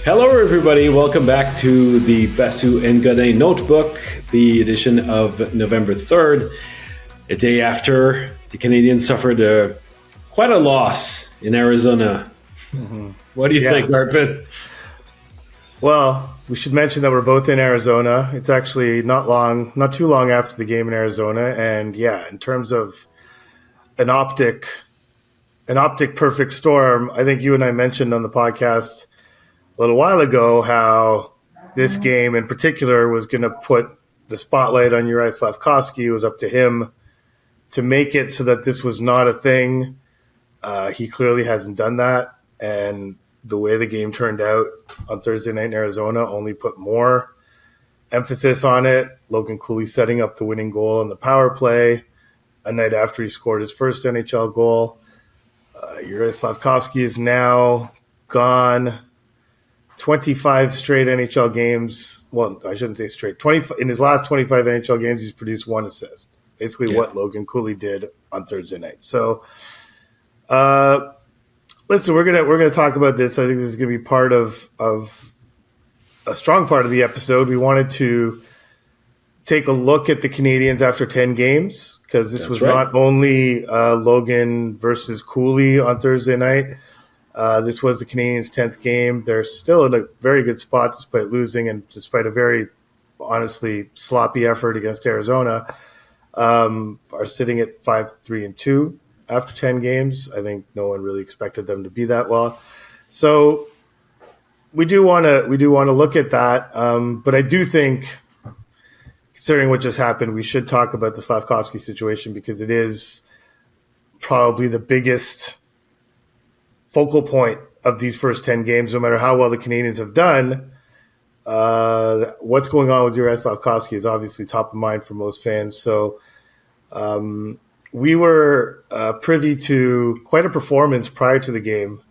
Hello, everybody. Welcome back to the Basu and Godin Notebook, the edition of November 3rd, a day after the Canadiens suffered quite a loss in Arizona. Mm-hmm. What do you think, Arpit? Well, we should mention that we're both in Arizona. It's actually not too long after the game in Arizona. And in terms of an optic perfect storm, I think you and I mentioned on the podcast a little while ago how this game in particular was going to put the spotlight on Uri Slafkovsky. It was up to him to make it so that this was not a thing. He clearly hasn't done that. And the way the game turned out on Thursday night in Arizona only put more emphasis on it. Logan Cooley setting up the winning goal on the power play a night after he scored his first NHL goal. Uri Slafkovsky is now gone 25 straight NHL games. Well, I shouldn't say straight. 20 in his last 25 NHL games, he's produced one assist. Basically what Logan Cooley did on Thursday night. So, listen, we're gonna talk about this. I think this is gonna be part of a strong part of the episode. We wanted to take a look at the Canadiens after 10 games because this was not only Logan versus Cooley on Thursday night. This was the Canadiens' 10th game. They're still in a very good spot despite losing and despite a very, honestly, sloppy effort against Arizona. Are sitting at 5-3-2 after 10 games. I think no one really expected them to be that well. So we do want to look at that. But I do think, considering what just happened, we should talk about the Slafkovsky situation because it is probably the biggest focal point of these first 10 games, no matter how well the Canadiens have done. What's going on with Uri Slafkovsky is obviously top of mind for most fans. So we were privy to quite a performance prior to the game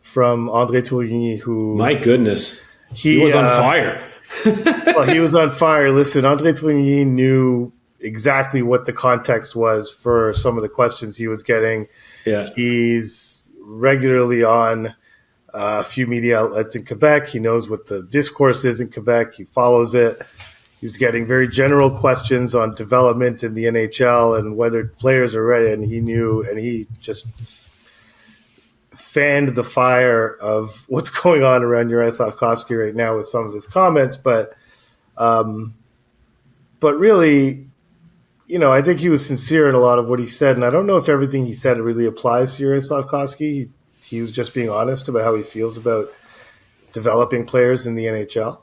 from André Tourigny, who... My goodness. He was on fire. Well, he was on fire. Listen, André Tourigny knew exactly what the context was for some of the questions he was getting. Yeah. He's regularly on a few media outlets in Quebec. He knows what the discourse is in Quebec. He follows it. He was getting very general questions on development in the NHL and whether players are ready. And he knew, and he just fanned the fire of what's going on around Uri Slafkovsky right now with some of his comments. But really, I think he was sincere in a lot of what he said. And I don't know if everything he said really applies to Uri Slafkovsky. He was just being honest about how he feels about developing players in the NHL.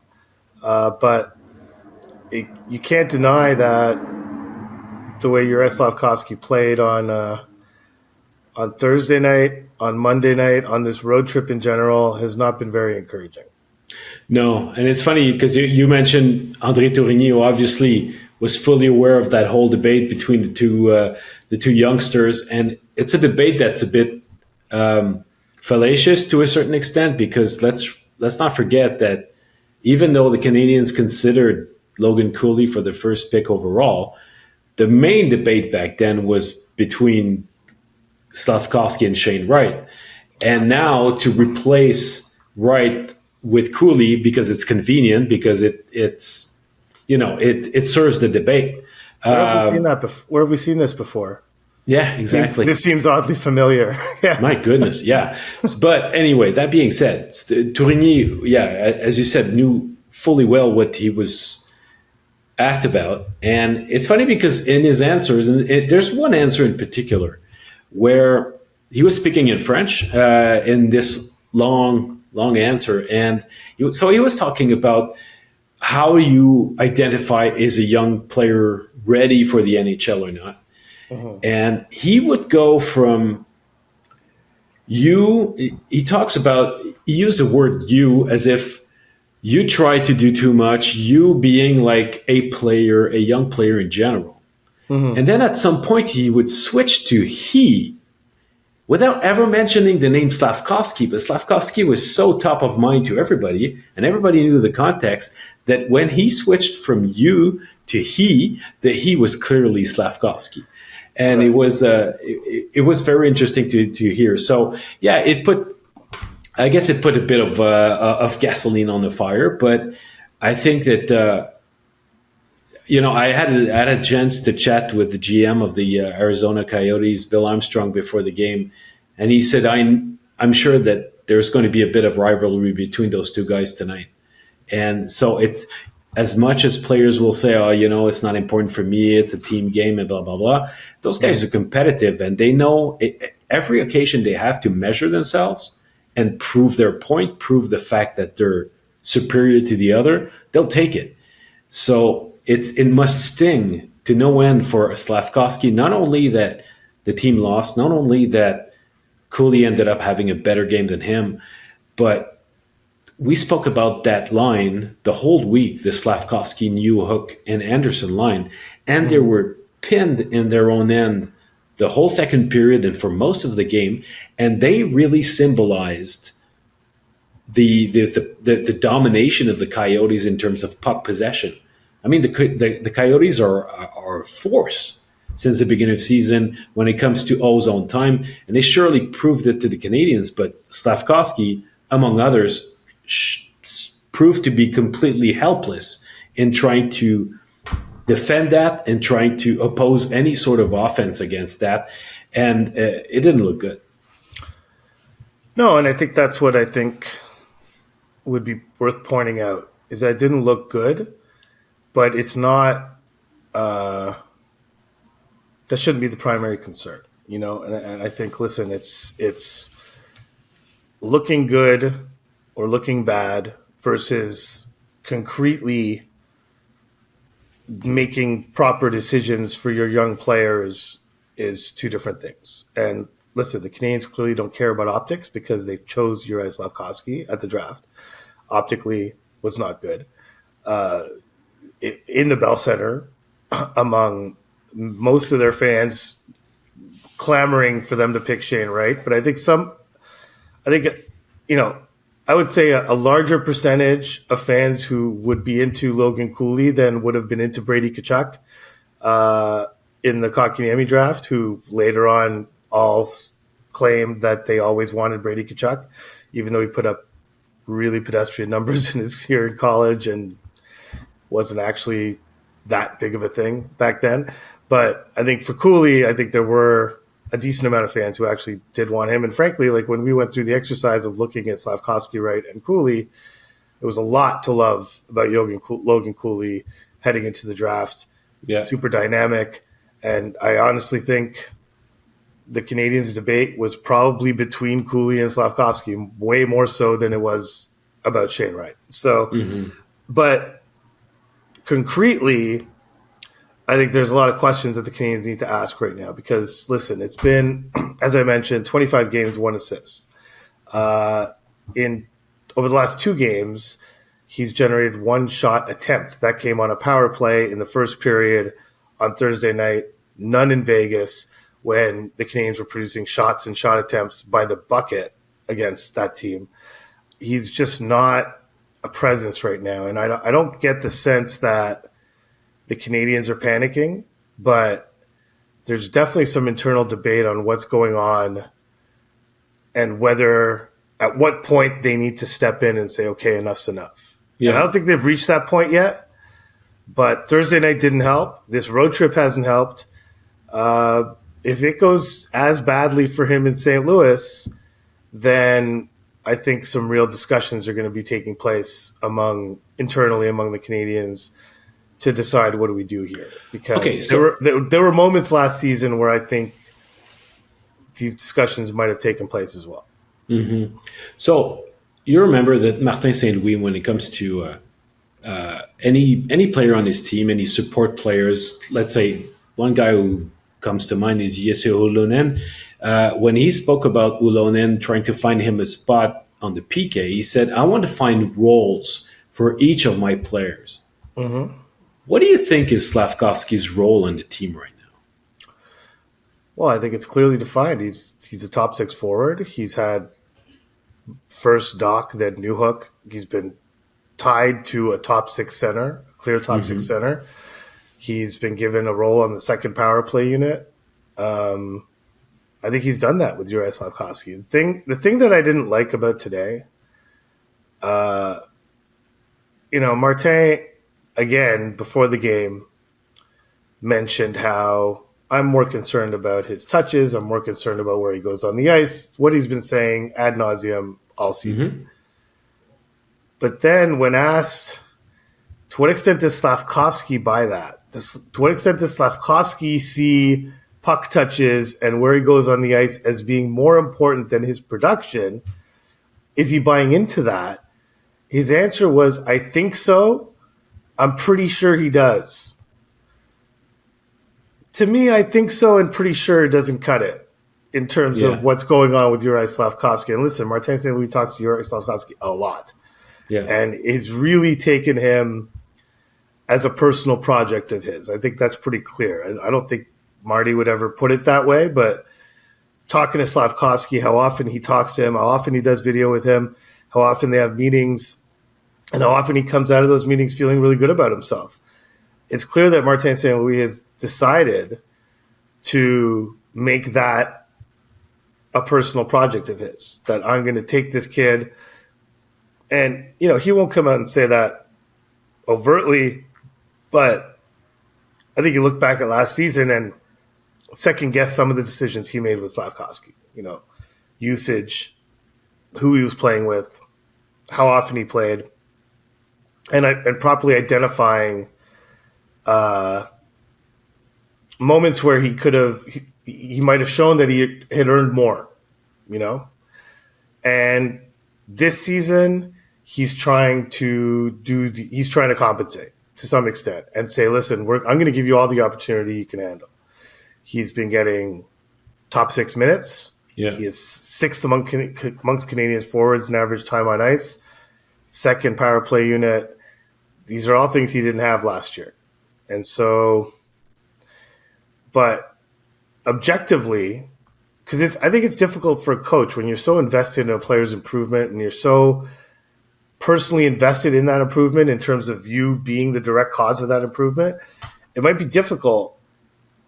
But you can't deny that the way Uri Slafkovsky played on Thursday night, on Monday night, on this road trip in general, has not been very encouraging. No, and it's funny because you mentioned André Tourigny, who obviously was fully aware of that whole debate between the two youngsters, and it's a debate that's a bit fallacious to a certain extent because let's not forget that even though the Canadiens considered Logan Cooley for the first pick overall, the main debate back then was between Slafkovsky and Shane Wright. And now to replace Wright with Cooley because it's convenient, because it serves the debate. Where have we seen this before? Yeah, exactly. This seems oddly familiar. Yeah. My goodness, yeah. But anyway, that being said, Tourigny, as you said, knew fully well what he was asked about. And it's funny because in his answers, and there's one answer in particular where he was speaking in French in this long answer. And so he was talking about how you identify is a young player ready for the NHL or not. Uh-huh. And he would go from he used the word you as if you try to do too much, you being like a young player in general. Mm-hmm. And then at some point he would switch to he without ever mentioning the name Slafkovsky. But Slafkovsky was so top of mind to everybody, and everybody knew the context, that when he switched from you to he, that he was clearly Slafkovsky. And right. It was very interesting to hear. So, yeah, it put I guess it put a bit of gasoline on the fire, but I think that I had a chance to chat with the GM of the Arizona Coyotes, Bill Armstrong, before the game, and he said, I'm sure that there's going to be a bit of rivalry between those two guys tonight. And so it's as much as players will say, oh, it's not important for me, it's a team game and blah, blah, blah. Those guys are competitive, and they know every occasion they have to measure themselves and prove their point, prove the fact that they're superior to the other, they'll take it. So it must sting to no end for Slafkovsky, not only that the team lost, not only that Cooley ended up having a better game than him, but we spoke about that line the whole week, the Slafkovsky, Newhook, and Anderson line, and they were pinned in their own end the whole second period and for most of the game, and they really symbolized the domination of the Coyotes in terms of puck possession. I mean, the Coyotes are a force since the beginning of the season when it comes to ozone time, and they surely proved it to the Canadiens. But Slafkovsky, among others, proved to be completely helpless in trying to defend that and trying to oppose any sort of offense against that, and it didn't look good. No, and I think that's what I think would be worth pointing out is that it didn't look good, but it's not. That shouldn't be the primary concern, And I think, listen, it's looking good or looking bad versus concretely making proper decisions for your young players is two different things. And listen, the Canadiens clearly don't care about optics because they chose Juraj Slafkovsky at the draft. Optically was not good. In the Bell Center, among most of their fans clamoring for them to pick Shane Wright. But I think I would say a larger percentage of fans who would be into Logan Cooley than would have been into Brady Tkachuk in the Kotkaniemi draft, who later on all claimed that they always wanted Brady Tkachuk, even though he put up really pedestrian numbers in his year in college and wasn't actually that big of a thing back then. But I think for Cooley, I think there were a decent amount of fans who actually did want him. And frankly, like when we went through the exercise of looking at Slafkovsky, Wright, and Cooley, there was a lot to love about Logan Cooley heading into the draft. Yeah. Super dynamic. And I honestly think the Canadiens' debate was probably between Cooley and Slafkovsky, way more so than it was about Shane Wright. So, But concretely, I think there's a lot of questions that the Canadiens need to ask right now because, listen, it's been, as I mentioned, 25 games, 1 assist. Over the last 2 games, he's generated 1 shot attempt. That came on a power play in the first period on Thursday night, none in Vegas, when the Canadiens were producing shots and shot attempts by the bucket against that team. He's just not a presence right now, and I don't get the sense that the Canadiens are panicking, but there's definitely some internal debate on what's going on and at what point they need to step in and say, okay, enough's enough. Yeah. And I don't think they've reached that point yet, but Thursday night didn't help. This road trip hasn't helped. If it goes as badly for him in St. Louis, then I think some real discussions are going to be taking place internally among the Canadiens to decide what do we do here. Because there were moments last season where I think these discussions might have taken place as well. Mm-hmm. So you remember that Martin St. Louis, when it comes to any player on his team, any support players, let's say one guy who comes to mind is Jesse Ulonen. When he spoke about Ulonen trying to find him a spot on the PK, he said, I want to find roles for each of my players. Mm-hmm. What do you think is Slafkovsky's role on the team right now? Well, I think it's clearly defined. He's a top 6 forward. He's had first Doc, then Newhook. He's been tied to a top 6 center, a clear top 6 center. He's been given a role on the second power play unit. I I think he's done that with Juraj Slafkovsky. The thing that I didn't like about today, Martin, again, before the game, mentioned how I'm more concerned about his touches. I'm more concerned about where he goes on the ice, what he's been saying ad nauseum all season. Mm-hmm. But then when asked, to what extent does Slafkovsky buy that? To what extent does Slafkovsky see puck touches and where he goes on the ice as being more important than his production? Is he buying into that? His answer was, I think so. I'm pretty sure he does. To me, I think so and pretty sure it doesn't cut it in terms of what's going on with Juraj Slafkovsky. And listen, Martin St. Louis talks to Juraj Slafkovsky a lot. Yeah. And is really taken him as a personal project of his. I think that's pretty clear. I don't think Marty would ever put it that way, but talking to Slafkovsky, how often he talks to him, how often he does video with him, how often they have meetings, and how often he comes out of those meetings feeling really good about himself. It's clear that Martin St. Louis has decided to make that a personal project of his, that I'm going to take this kid. And, he won't come out and say that overtly, but I think you look back at last season and second guess some of the decisions he made with Slafkovsky, usage, who he was playing with, how often he played, and properly identifying moments where he might have shown that he had earned more, and this season he's trying to compensate to some extent and say, listen, I'm going to give you all the opportunity you can handle. He's been getting top 6 minutes. Yeah. He is sixth amongst Canadians forwards in average time on ice, second power play unit. These are all things he didn't have last year. And so, but objectively, because I think it's difficult for a coach when you're so invested in a player's improvement and you're so personally invested in that improvement in terms of you being the direct cause of that improvement, it might be difficult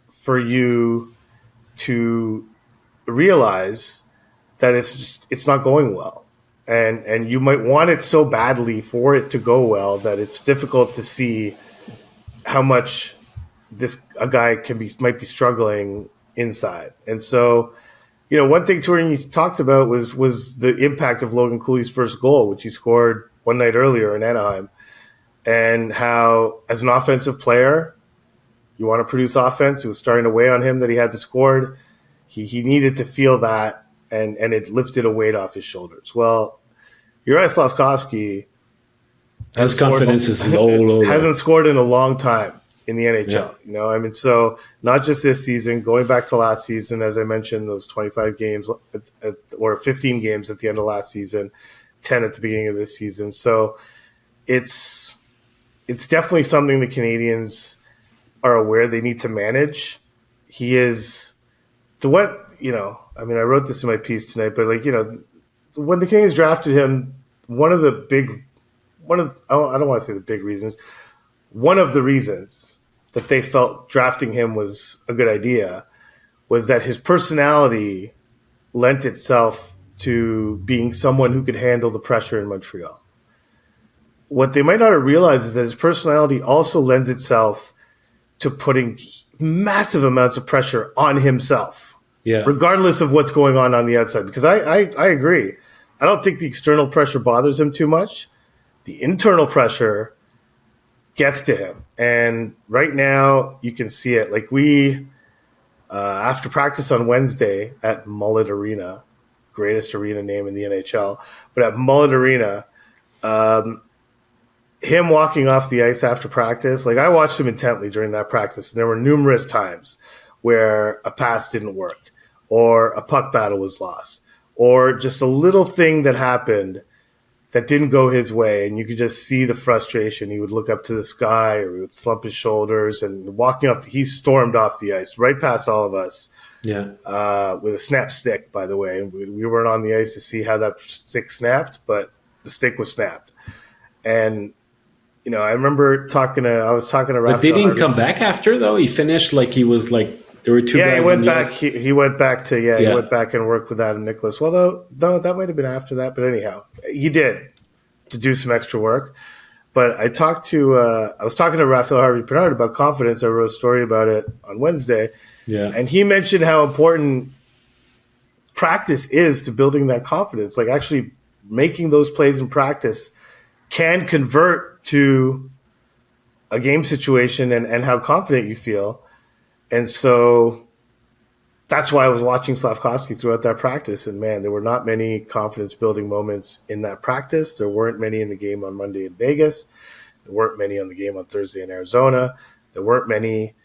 for you to realize that it's not going well. And you might want it so badly for it to go well that it's difficult to see how much a guy might be struggling inside. And so, one thing Turin's talked about was the impact of Logan Cooley's first goal, which he scored one night earlier in Anaheim, and how as an offensive player, you want to produce offense. It was starting to weigh on him that he hadn't scored. He needed to feel that, and it lifted a weight off his shoulders. Well, Juraj Slafkovsky his confidence is low. Hasn't scored in a long time in the NHL. Yeah. So not just this season, going back to last season, as I mentioned, those 25 games or 15 games at the end of last season, 10 at the beginning of this season. So it's definitely something the Canadians are aware they need to manage. He is I wrote this in my piece tonight, but when the Canadians drafted him, I don't want to say the big reasons. One of the reasons that they felt drafting him was a good idea was that his personality lent itself to being someone who could handle the pressure in Montreal. What they might not have realized is that his personality also lends itself to putting massive amounts of pressure on himself, regardless of what's going on the outside. Because I agree. I don't think the external pressure bothers him too much. The internal pressure gets to him. And right now you can see it. After practice on Wednesday at Mullet Arena, greatest arena name in the NHL, but at Mullet Arena, him walking off the ice after practice, I watched him intently during that practice. And there were numerous times where a pass didn't work or a puck battle was lost or just a little thing that happened that didn't go his way, and you could just see the frustration. He would look up to the sky or he would slump his shoulders, and he stormed off the ice right past all of us with a snap stick, by the way. And we weren't on the ice to see how that stick snapped, but the stick was snapped. And, I remember I was talking to Rafa. But they didn't come back after, though? He finished he was There were two guys. He went on the back. ice. He went back to He went back and worked with Adam Nicholas. Well, though that might have been after that, but anyhow, he did to do some extra work. But I was talking to Raphael Harvey-Pinard about confidence. I wrote a story about it on Wednesday, and he mentioned how important practice is to building that confidence. Like actually making those plays in practice can convert to a game situation and how confident you feel. And so that's why I was watching Slafkovsky throughout that practice. And man, there were not many confidence building moments in that practice. There weren't many in the game on Monday in Vegas. There weren't many on the game on Thursday in Arizona. There weren't many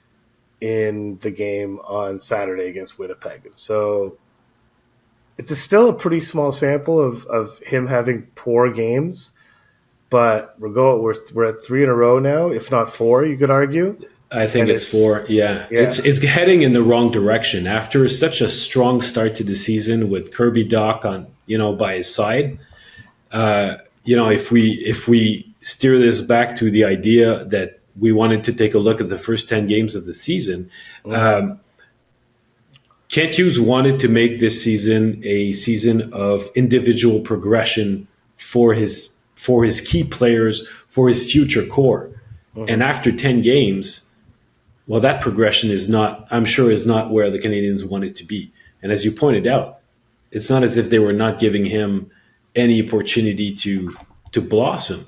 in the game on Saturday against Winnipeg. And so it's still a pretty small sample of him having poor games, but we're at 3 in a row now, if not 4, you could argue. I think it's 4. Yeah. It's heading in the wrong direction after such a strong start to the season with Kirby Dach on by his side. If we steer this back to the idea that we wanted to take a look at the first 10 games of the season. Kent Hughes wanted to make this season a season of individual progression for his key players, for his future core. And after 10 games, well, that progression is not where the Canadians want it to be. And as you pointed out, it's not as if they were not giving him any opportunity to blossom.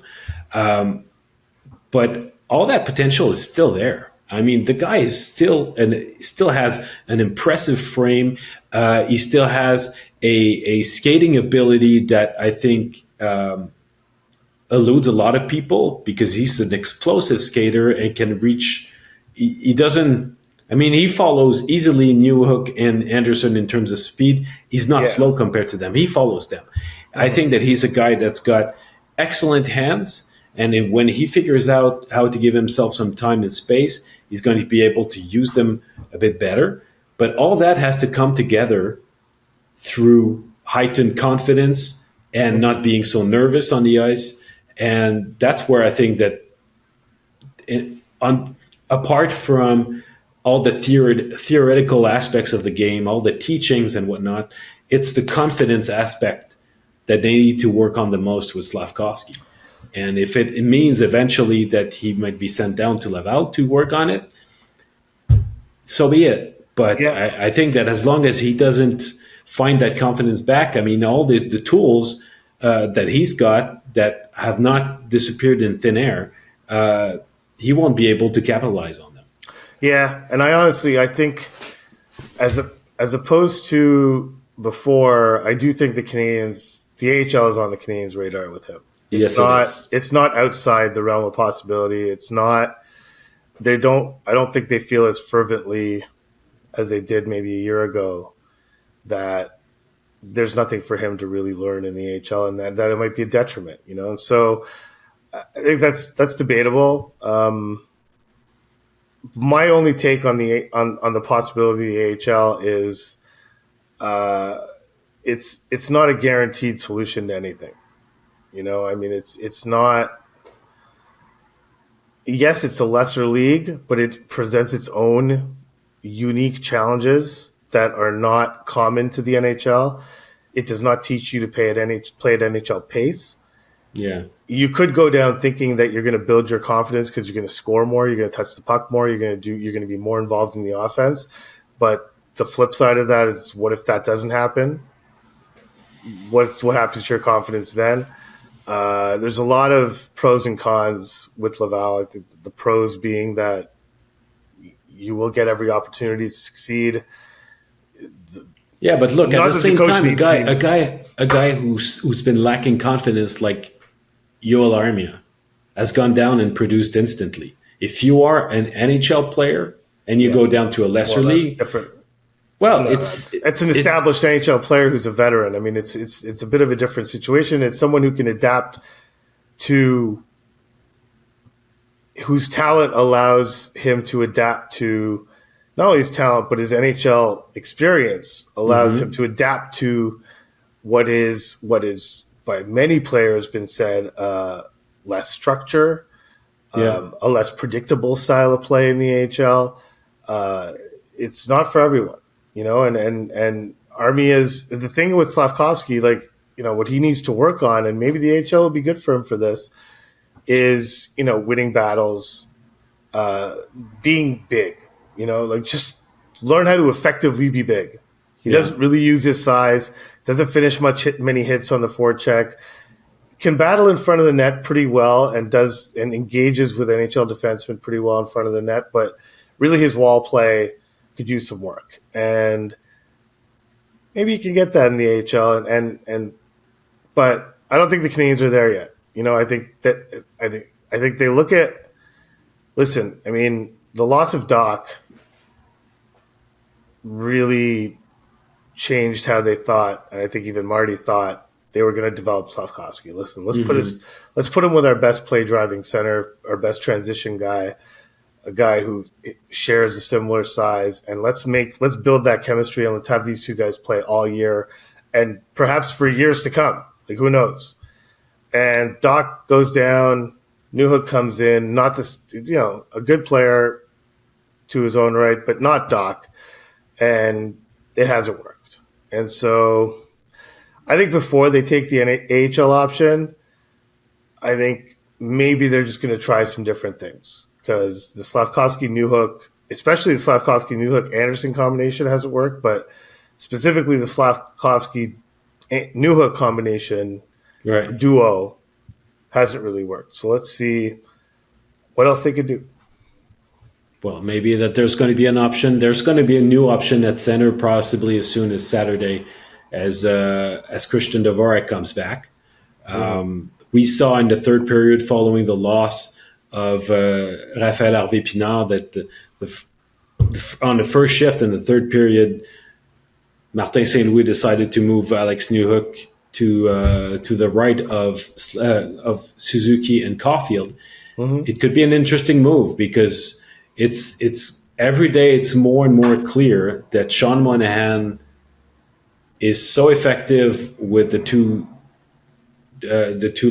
But all that potential is still there. I mean, the guy is still has an impressive frame. He still has a skating ability that I think eludes a lot of people because he's an explosive skater and can reach. He doesn't. I mean, he follows easily Newhook and Anderson in terms of speed. He's not slow compared to them. He follows them. I think that he's a guy that's got excellent hands, and when he figures out how to give himself some time and space, he's going to be able to use them a bit better. But all that has to come together through heightened confidence and not being so nervous on the ice. And that's where I think that apart from all the theoretical aspects of the game, all the teachings and whatnot, it's the confidence aspect that they need to work on the most with Slafkovsky. And if it means eventually that he might be sent down to Laval to work on it, so be it. But I think that as long as he doesn't find that confidence back, I mean, all the tools that he's got that have not disappeared in thin air, he won't be able to capitalize on them. Yeah, and I think as opposed to before, I do think the AHL is on the Canadians' radar with him. It's not outside the realm of possibility. It's not. I don't think they feel as fervently as they did maybe a year ago that there's nothing for him to really learn in the AHL, and that it might be a detriment, And so I think that's debatable. My only take on the possibility of the AHL is it's not a guaranteed solution to anything. I mean, it's not. Yes, it's a lesser league, but it presents its own unique challenges that are not common to the NHL. It does not teach you to play at NHL pace. Yeah, you could go down thinking that you're going to build your confidence because you're going to score more, you're going to touch the puck more, you're going to be more involved in the offense. But the flip side of that is, what if that doesn't happen? What happens to your confidence then? There's a lot of pros and cons with Laval. I think the pros being that you will get every opportunity to succeed. Yeah, but look, at the same time, a guy who's been lacking confidence, like Yoel Armia, has gone down and produced instantly. If you are an NHL player and you go down to a lesser league, different. Well, no, it's an established NHL player who's a veteran. I mean, it's a bit of a different situation. It's someone who can adapt to, whose talent allows him to adapt to not only his talent, but his NHL experience allows him to adapt to what is by many players been said, less structure, a less predictable style of play in the AHL. it's not for everyone, and Army is the thing with Slafkovsky, like, what he needs to work on, and maybe the HL will be good for him for this, is, winning battles, being big, like just learn how to effectively be big. He doesn't really use his size, doesn't finish many hits on the forecheck, can battle in front of the net pretty well, and engages with NHL defensemen pretty well in front of the net, but really his wall play could use some work. And maybe you can get that in the AHL, but I don't think the Canadiens are there yet. I think they look at. Listen, I mean, the loss of Doc really changed how they thought, and I think even Marty thought they were going to develop Slafkovsky. Listen, let's put him with our best play driving center, our best transition guy, a guy who shares a similar size, and let's build that chemistry, and let's have these two guys play all year, and perhaps for years to come. Like, who knows? And Doc goes down. Newhook comes in, not this, a good player to his own right, but not Doc, and it hasn't worked. And so I think before they take the AHL option, I think maybe they're just going to try some different things, because the Slafkovsky-Newhook, especially the Slafkovsky-Newhook-Anderson combination hasn't worked, but specifically the Slafkovsky-Newhook combination duo hasn't really worked. So let's see what else they could do. Well, maybe that there's going to be an option. There's going to be a new option at center, possibly as soon as Saturday, as Christian Dvorak comes back. We saw in the third period, following the loss of Raphaël Harvey-Pinard, that on the first shift in the third period, Martin St. Louis decided to move Alex Newhook to the right of Suzuki and Caufield. It could be an interesting move, because it's every day it's more and more clear that Sean Monahan is so effective with the two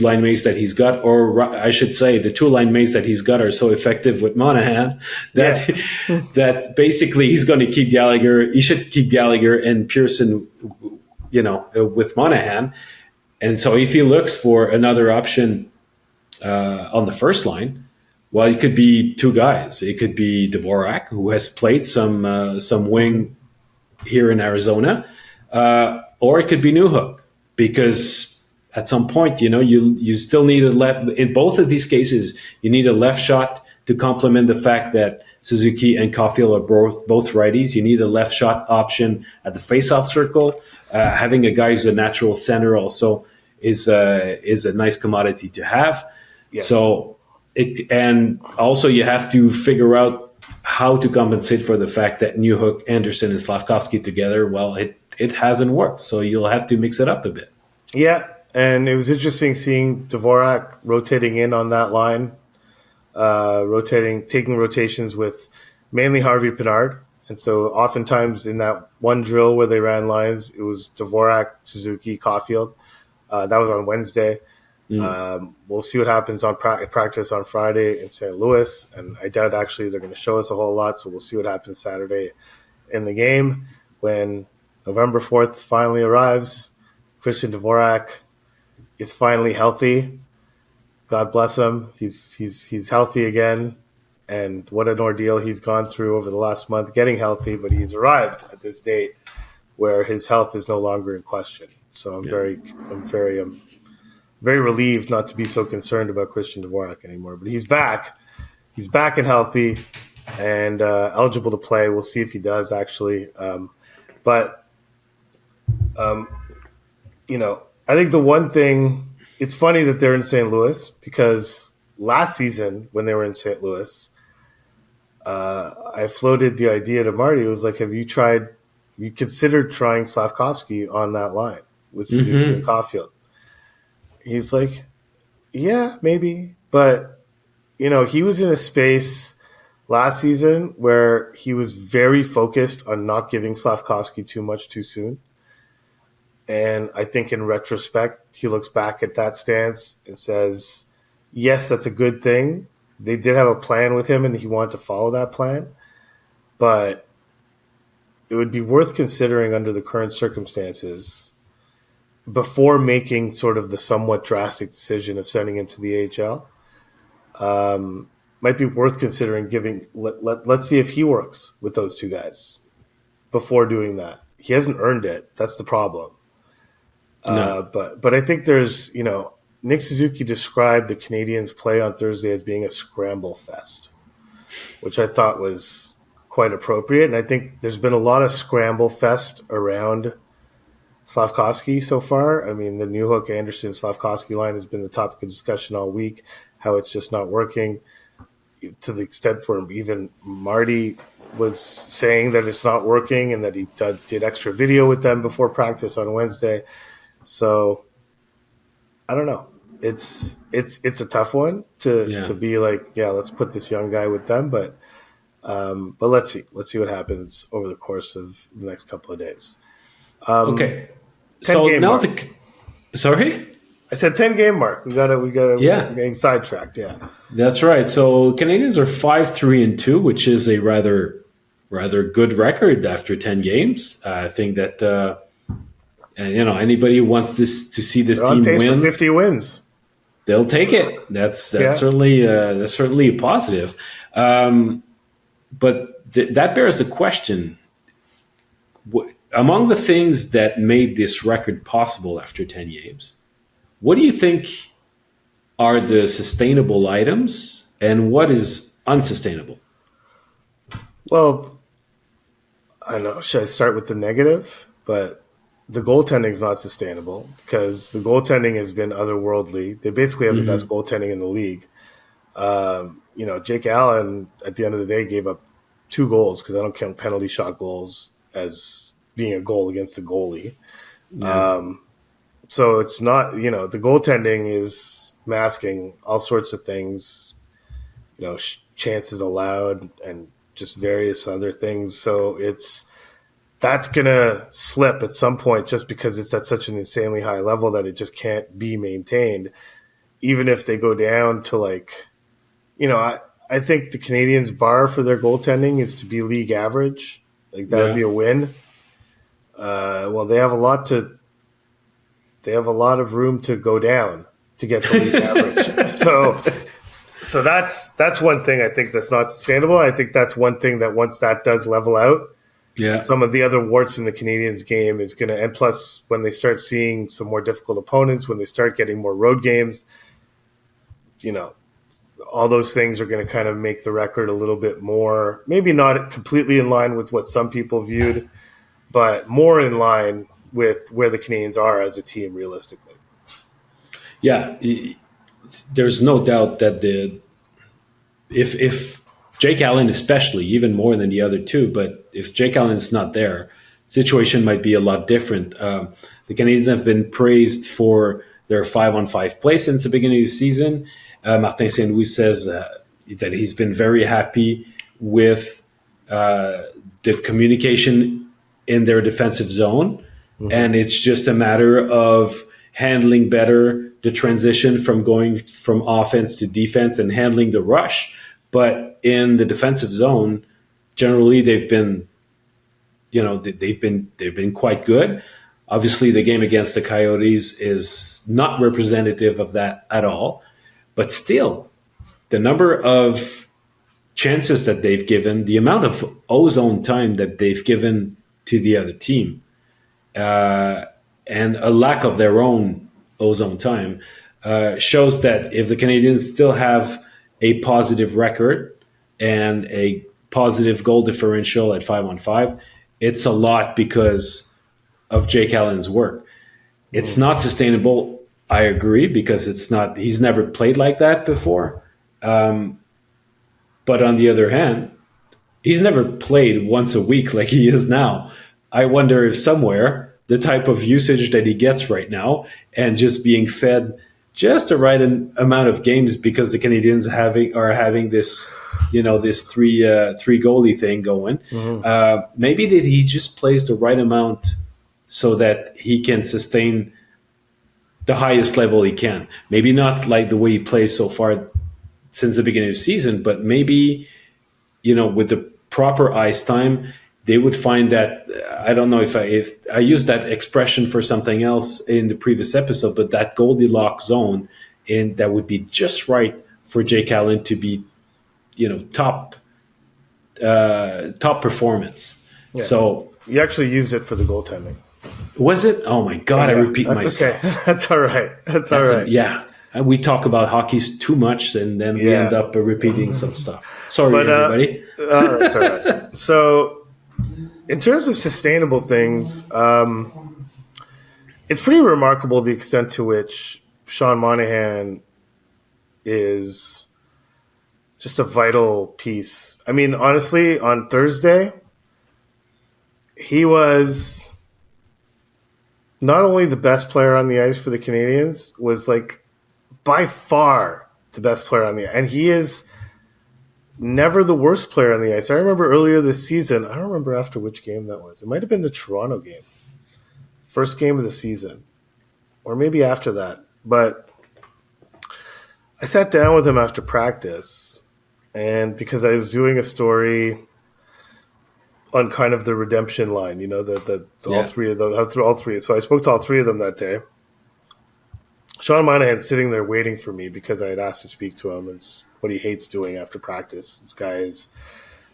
line mates that he's got, or I should say, the two line mates that he's got are so effective with Monahan that that basically he's going to keep Gallagher. He should keep Gallagher and Pearson, with Monahan. And so if he looks for another option on the first line, well, it could be two guys. It could be Dvorak, who has played some wing here in Arizona, or it could be Newhook, because at some point, you still need a left. In both of these cases, you need a left shot to complement the fact that Suzuki and Caufield are both righties. You need a left shot option at the face-off circle. Having a guy who's a natural center also is a nice commodity to have. Yes. So and also you have to figure out how to compensate for the fact that Newhook, Anderson, and Slafkovsky together, well, it hasn't worked. So you'll have to mix it up a bit. Yeah. And it was interesting seeing Dvorak rotating in on that line, taking rotations with mainly Harvey-Pinard. And so oftentimes in that one drill where they ran lines, it was Dvorak, Suzuki, Caufield. That was on Wednesday. We'll see what happens on practice on Friday in St. Louis. And I doubt actually they're going to show us a whole lot. So we'll see what happens Saturday in the game. When November 4th finally arrives, Christian Dvorak is finally healthy. God bless him. He's healthy again. And what an ordeal he's gone through over the last month getting healthy, but he's arrived at this date where his health is no longer in question. So I'm very relieved not to be so concerned about Christian Dvorak anymore. But he's back. He's back and healthy and eligible to play. We'll see if he does actually. I think the one thing, it's funny that they're in St. Louis, because last season when they were in St. Louis, I floated the idea to Marty. It was like, have you considered trying Slafkovsky on that line with Suzuki and Caufield? He's like, yeah, maybe. But, he was in a space last season where he was very focused on not giving Slafkovsky too much too soon. And I think in retrospect, he looks back at that stance and says, yes, that's a good thing. They did have a plan with him and he wanted to follow that plan. But it would be worth considering under the current circumstances before making sort of the somewhat drastic decision of sending him to the AHL. Might be worth considering let's see if he works with those two guys before doing that. He hasn't earned it. That's the problem. No. But I think there's, Nick Suzuki described the Canadiens' play on Thursday as being a scramble fest, which I thought was quite appropriate. And I think there's been a lot of scramble fest around Slafkovsky so far. I mean, the Newhook, Anderson, Slafkovsky line has been the topic of discussion all week, how it's just not working, to the extent where even Marty was saying that it's not working and that he did extra video with them before practice on Wednesday. So I don't know. It's a tough one to be like, yeah, let's put this young guy with them, but let's see what happens over the course of the next couple of days. Okay, so now sorry, I said 10-game mark. We gotta. Yeah, we're getting sidetracked. Yeah, that's right. So Canadians are 5-3-2, which is a rather good record after 10 games. I think that anybody who wants to see this they're team on pace win, for 50 wins. They'll take it. That's certainly a positive. But that bears the question. Among the things that made this record possible after 10 games, what do you think are the sustainable items and what is unsustainable? Well, I don't know. Should I start with the negative? But the goaltending is not sustainable because the goaltending has been otherworldly. They basically have the best goaltending in the league. Jake Allen, at the end of the day, gave up 2 goals because I don't count penalty shot goals as being a goal against the goalie. Yeah. So it's not, the goaltending is masking all sorts of things, chances allowed and just various other things. So that's going to slip at some point just because it's at such an insanely high level that it just can't be maintained. Even if they go down to I think the Canadiens' bar for their goaltending is to be league average. That would be a win. Well, they have a lot of room to go down to get to league average. So that's one thing I think that's not sustainable. I think that's one thing that once that does level out, some of the other warts in the Canadiens game is going to, and plus when they start seeing some more difficult opponents, when they start getting more road games, all those things are going to kind of make the record a little bit more, maybe not completely in line with what some people viewed, but more in line with where the Canadiens are as a team realistically. Yeah, there's no doubt that if Jake Allen especially, even more than the other two, but if Jake Allen's not there, situation might be a lot different. The Canadiens have been praised for their 5-on-5 play since the beginning of the season. Martin St. Louis says that he's been very happy with the communication in their defensive zone. Mm-hmm. And it's just a matter of handling better the transition from going from offense to defense and handling the rush. But in the defensive zone, generally they've been quite good. Obviously, the game against the Coyotes is not representative of that at all. But still, the number of chances that they've given, the amount of ozone time that they've given to the other team, and a lack of their own ozone time shows that if the Canadiens still have a positive record and a positive goal differential at 5-on-5, it's a lot because of Jake Allen's work. It's not sustainable. I agree, because he's never played like that before. But on the other hand, he's never played once a week like he is now. I wonder if somewhere the type of usage that he gets right now and just being fed just the right amount of games because the Canadiens are having this, this three goalie thing going. Mm-hmm. Maybe that he just plays the right amount so that he can sustain the highest level he can. Maybe not like the way he plays so far since the beginning of the season, but maybe, with the proper ice time they would find that, I don't know if I used that expression for something else in the previous episode, but that Goldilocks zone, and that would be just right for Jake Allen to be, top performance. Yeah. So you actually used it for the goaltending. Was it? Oh my God! I repeat myself. Okay. That's all right. That's all right. Yeah. We talk about hockey too much, and then we end up repeating some stuff. Sorry, everybody. That's all right. So, in terms of sustainable things, it's pretty remarkable the extent to which Sean Monahan is just a vital piece. I mean, honestly, on Thursday, he was not only the best player on the ice for the Canadiens, was like by far the best player on the ice. And he is never the worst player on the ice. I remember earlier this season, I don't remember after which game that was. It might have been the Toronto game. First game of the season. Or maybe after that. But I sat down with him after practice, and because I was doing a story on kind of the redemption line, all three of them. So I spoke to all three of them that day. Sean Monahan sitting there waiting for me because I had asked to speak to him. It's what he hates doing after practice. This guy is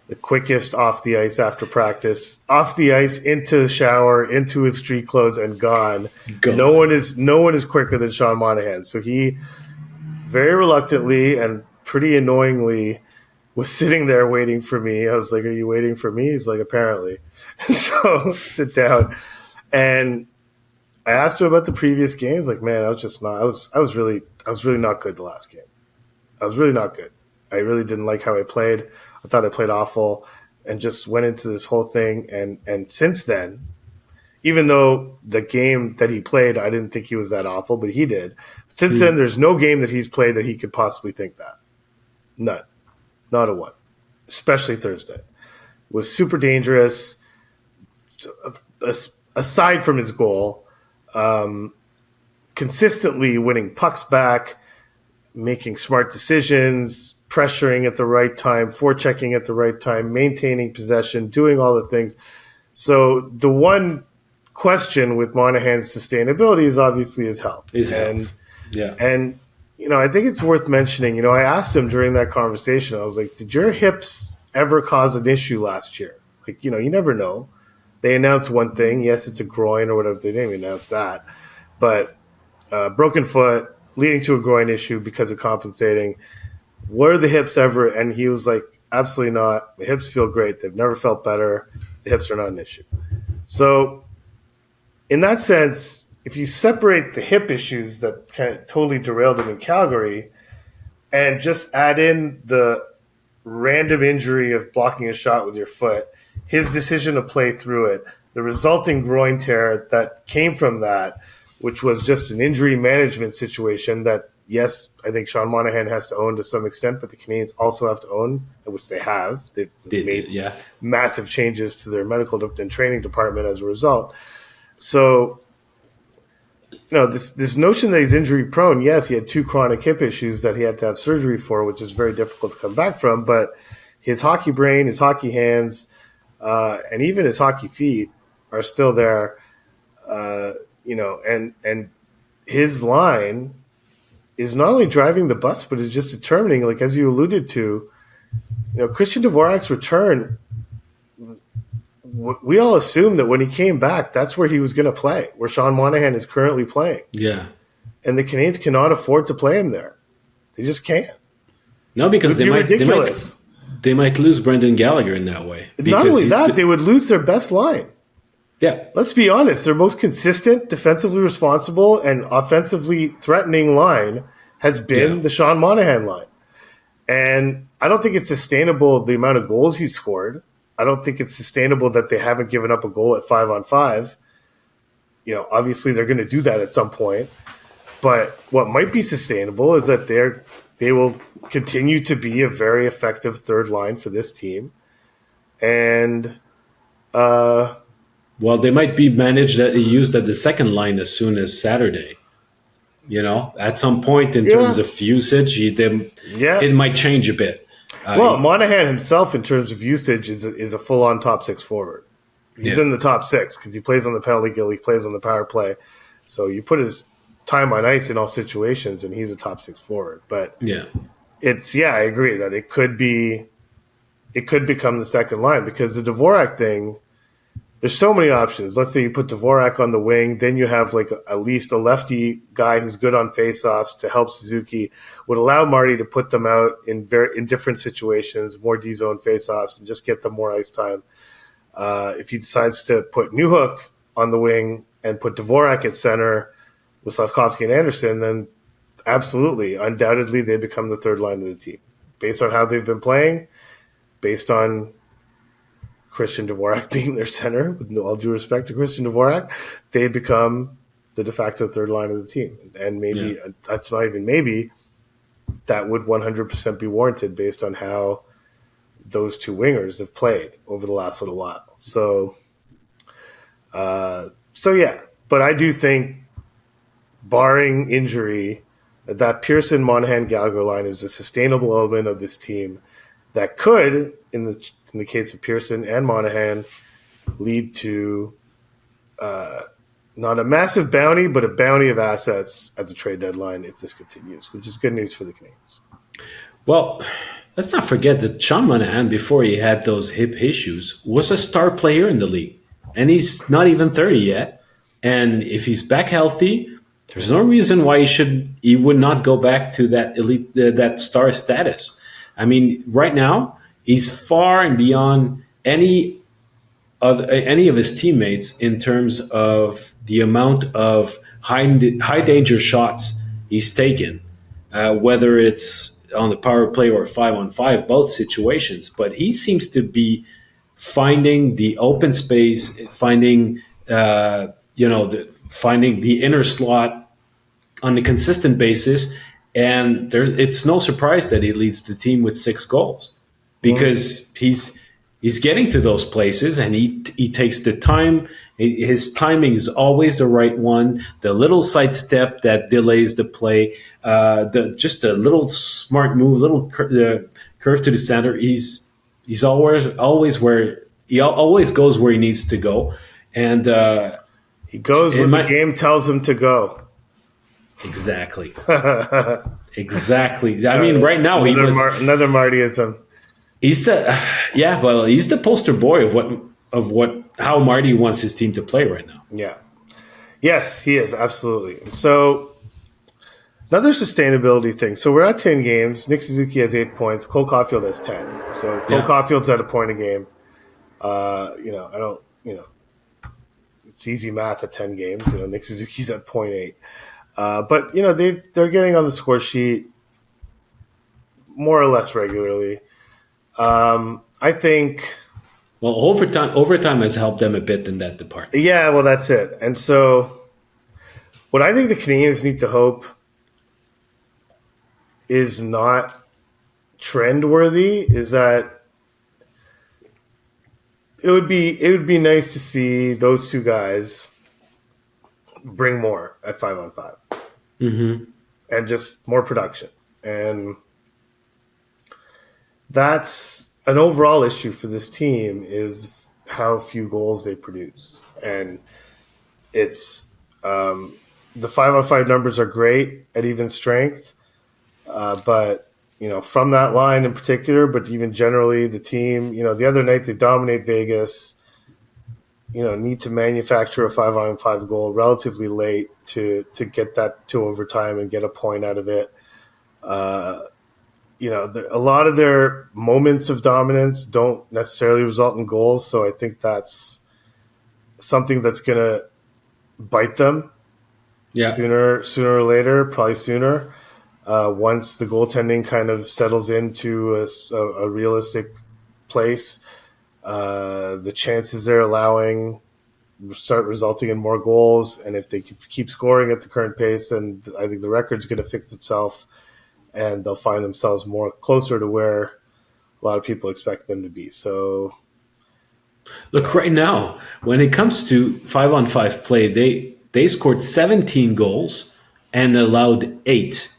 the quickest off the ice after practice, off the ice, into the shower, into his street clothes, and gone. No one is quicker than Sean Monahan. So he very reluctantly and pretty annoyingly was sitting there waiting for me. I was like, "Are you waiting for me?" He's like, "Apparently." So sit down, and I asked him about the previous games. Like, man, I was really not good the last game. I was really not good. I really didn't like how I played. I thought I played awful, and just went into this whole thing. And since then, even though the game that he played, I didn't think he was that awful, but he did. Since then, there's no game that he's played that he could possibly think that. None. Not a one. Especially Thursday. It was super dangerous. Aside from his goal, consistently winning pucks back, making smart decisions, pressuring at the right time, forechecking at the right time, maintaining possession, doing all the things. So the one question with Monahan's sustainability is obviously his health. And I think it's worth mentioning. I asked him during that conversation, I was like, did your hips ever cause an issue last year? Like, you never know. They announced one thing. Yes, it's a groin or whatever. They didn't even announce that. But broken foot leading to a groin issue because of compensating. Were the hips ever? And he was like, absolutely not. The hips feel great. They've never felt better. The hips are not an issue. So in that sense, if you separate the hip issues that kind of totally derailed him in Calgary and just add in the random injury of blocking a shot with your foot, his decision to play through it, the resulting groin tear that came from that, which was just an injury management situation that, yes, I think Sean Monahan has to own to some extent, but the Canadiens also have to own, which they have. They've made massive changes to their medical and training department as a result. So, this notion that he's injury prone, yes, he had 2 chronic hip issues that he had to have surgery for, which is very difficult to come back from, but his hockey brain, his hockey hands, and even his hockey feet are still there, and his line is not only driving the bus, but is just determining, like as you alluded to, Christian Dvorak's return. We all assumed that when he came back, that's where he was going to play, where Sean Monahan is currently playing. Yeah. And the Canadiens cannot afford to play him there. They just can't. No, because they might lose Brendan Gallagher in that way. Not only that, they would lose their best line. Yeah. Let's be honest. Their most consistent, defensively responsible, and offensively threatening line has been the Sean Monahan line. And I don't think it's sustainable, the amount of goals he's scored. I don't think it's sustainable that they haven't given up a goal at 5-on-5. Obviously they're going to do that at some point. But what might be sustainable is that they will continue to be a very effective third line for this team. And they might be used at the second line as soon as Saturday. At some point in terms of usage, it might change a bit. Well, Monahan himself, in terms of usage, is a full-on top six forward. He's in the top six because he plays on the penalty kill, he plays on the power play. So you put his time on ice in all situations, and he's a top six forward. But I agree that it could become the second line because the Dvorak thing. There's so many options. Let's say you put Dvorak on the wing, then you have like at least a lefty guy who's good on faceoffs to help Suzuki. Would allow Marty to put them out in different situations, more D zone faceoffs, and just get them more ice time. If he decides to put Newhook on the wing and put Dvorak at center with Slafkovsky and Anderson, then absolutely, undoubtedly, they become the third line of the team based on how they've been playing, based on Christian Dvorak being their center, with all due respect to Christian Dvorak, they become the de facto third line of the team. And maybe that's not even maybe, that would 100% be warranted based on how those two wingers have played over the last little while. So yeah. But I do think, barring injury, that Pearson, Monahan, Gallagher line is a sustainable element of this team that could, in the case of Pearson and Monahan, lead to not a massive bounty, but a bounty of assets at the trade deadline if this continues, which is good news for the Canadiens. Well, let's not forget that Sean Monahan, before he had those hip issues, was a star player in the league. And he's not even 30 yet. And if he's back healthy, there's no reason why he would not go back to that elite, that star status. I mean, right now, he's far and beyond any of his teammates in terms of the amount of high danger shots he's taken, whether it's on the power play or 5-on-5, both situations. But he seems to be finding the open space, finding finding the inner slot on a consistent basis. And it's no surprise that he leads the team with 6 goals because he's getting to those places and he takes the time. His timing is always the right one. The little sidestep that delays the play, just a little smart move, little curve to the center. He's always where he always goes where he needs to go, and he goes where the game tells him to go. Exactly. Exactly. I mean, right now another Martyism. He's the poster boy of how Marty wants his team to play right now. Yeah. Yes, he is, absolutely. And so another sustainability thing. So we're at 10 games. Nick Suzuki has 8 points. Cole Caufield has 10. So Cole Caufield's at a point a game. It's easy math at 10 games. Nick Suzuki's at 0.8. But they're getting on the score sheet more or less regularly. I think. Well, overtime has helped them a bit in that department. Yeah, well, that's it. And so, what I think the Canadiens need to hope is not trend-worthy. Is that it would be nice to see those two guys bring more at 5-on-5, and just more production. And that's an overall issue for this team, is how few goals they produce. And it's the 5-on-5 numbers are great at even strength, but from that line in particular, but even generally the team, the other night they dominate Vegas. Need to manufacture a 5-on-5 goal relatively late to get that to overtime and get a point out of it. A lot of their moments of dominance don't necessarily result in goals, so I think that's something that's going to bite them sooner or later, probably sooner, once the goaltending kind of settles into a realistic place. The chances they're allowing start resulting in more goals, and if they keep scoring at the current pace, then I think the record's going to fix itself, and they'll find themselves more closer to where a lot of people expect them to be. So, look, right now, when it comes to 5-on-5 play, they scored 17 goals and allowed 8.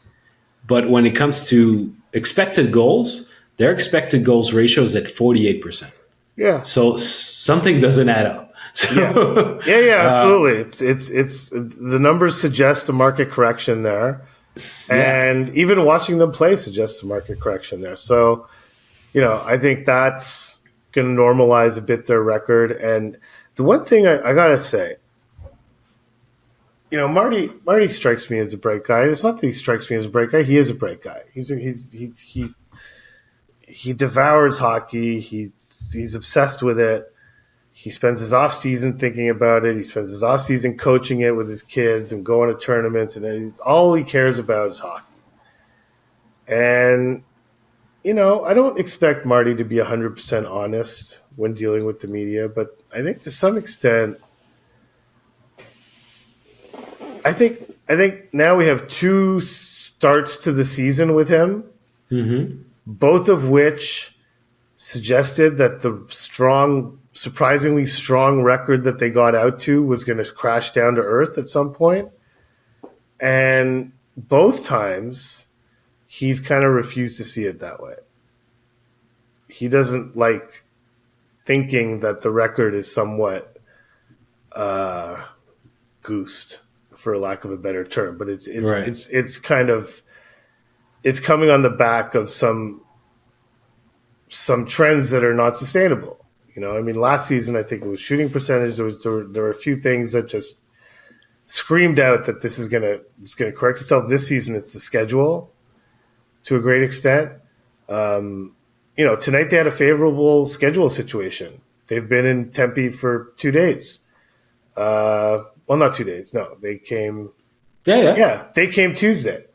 But when it comes to expected goals, their expected goals ratio is at 48%. Yeah. So something doesn't add up. So, Yeah, absolutely. It's the numbers suggest a market correction there, and even watching them play suggests a market correction there. So, I think that's going to normalize a bit their record. And the one thing I gotta say, Marty strikes me as a bright guy. It's not that he strikes me as a bright guy; he is a bright guy. He devours hockey. He's obsessed with it. He spends his off season thinking about it. He spends his off season coaching it with his kids and going to tournaments, and all he cares about is hockey. And I don't expect Marty to be 100% honest when dealing with the media, but I think to some extent, I think now we have 2 starts to the season with him, both of which suggested that the surprisingly strong record that they got out to was going to crash down to earth at some point. And both times, he's kind of refused to see it that way. He doesn't like thinking that the record is somewhat goosed, for lack of a better term. But it's kind of, it's coming on the back of some trends that are not sustainable. Last season, I think it was shooting percentage. There were a few things that just screamed out that it's gonna correct itself. This season, it's the schedule to a great extent. Tonight they had a favorable schedule situation. They've been in Tempe for 2 days. Well, not 2 days. No, they came. Yeah, they came Tuesday.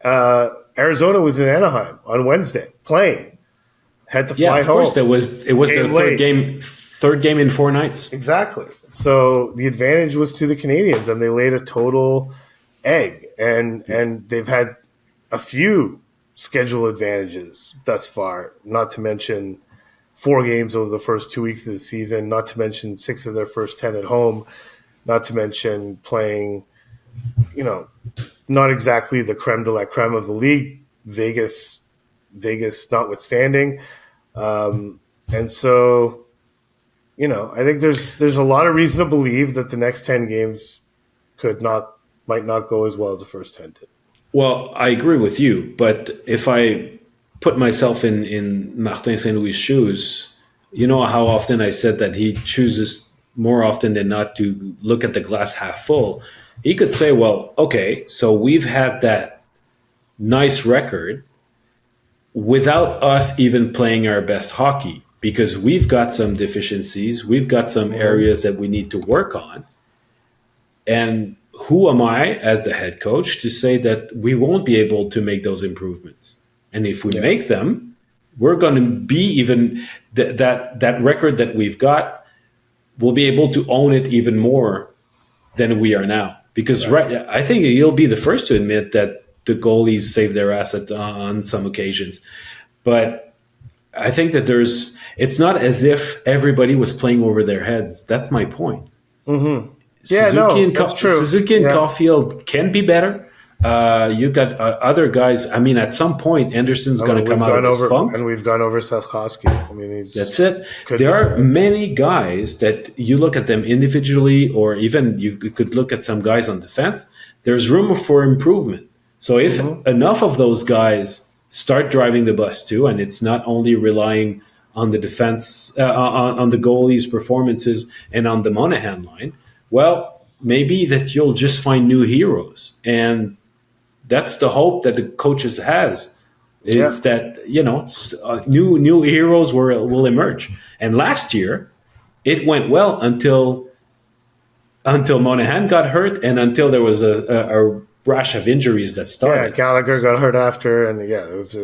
Arizona was in Anaheim on Wednesday playing. Had to fly home. Of course, it was their third game in 4 nights. Exactly. So the advantage was to the Canadians, and they laid a total egg. And they've had a few schedule advantages thus far, not to mention 4 games over the first 2 weeks of the season, not to mention 6 of their first 10 at home, not to mention playing, not exactly the creme de la creme of the league, Vegas notwithstanding. And so, I think there's a lot of reason to believe that the next 10 games might not go as well as the first 10 did. Well, I agree with you, but if I put myself in Martin St. Louis' shoes, how often I said that he chooses more often than not to look at the glass half full. He could say, well, okay, so we've had that nice record without us even playing our best hockey, because we've got some deficiencies, we've got some areas that we need to work on. And who am I as the head coach to say that we won't be able to make those improvements? And if we make them, we're going to be even that record that we've got, we'll be able to own it even more than we are now. Because I think he'll be the first to admit that the goalies save their asset on some occasions. But I think that it's not as if everybody was playing over their heads. That's my point. Mm-hmm. That's true. Suzuki and Caufield can be better. You got other guys. At some point, Anderson's going to come out of his funk. And we've gone over Slafkovsky. That's it. There are many guys that you look at them individually, or even you could look at some guys on defense. There's room for improvement. So if enough of those guys start driving the bus too, and it's not only relying on the defense, on the goalie's performances and on the Monahan line, well, maybe that you'll just find new heroes. And that's the hope that the coaches has. It's that, new heroes will emerge. And last year, it went well until Monahan got hurt and until there was a rash of injuries that started. Yeah, Gallagher got hurt after, and it was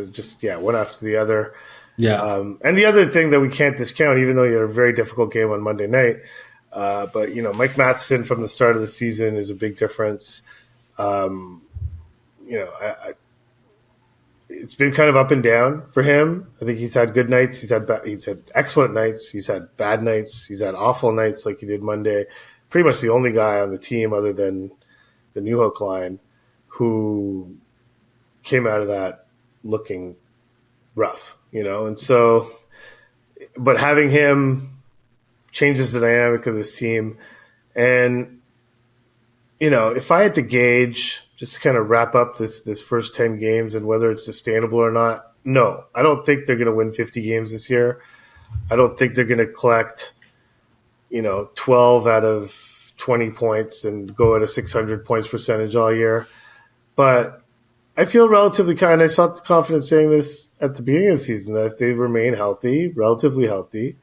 one after the other. Yeah. And the other thing that we can't discount, even though you had a very difficult game on Monday night, but Mike Matheson from the start of the season is a big difference. It's been kind of up and down for him. I think he's had good nights. He's had excellent nights. He's had bad nights. He's had awful nights like he did Monday. Pretty much the only guy on the team other than the New Hook line who came out of that looking rough, and so, but having him changes the dynamic of this team. And, if I had to gauge, just to kind of wrap up this first 10 games and whether it's sustainable or not, no, I don't think they're going to win 50 games this year. I don't think they're going to collect, 12 out of 20 points and go at a 600 points percentage all year. But I feel relatively I felt confident saying this at the beginning of the season, that if they remain healthy, relatively healthy,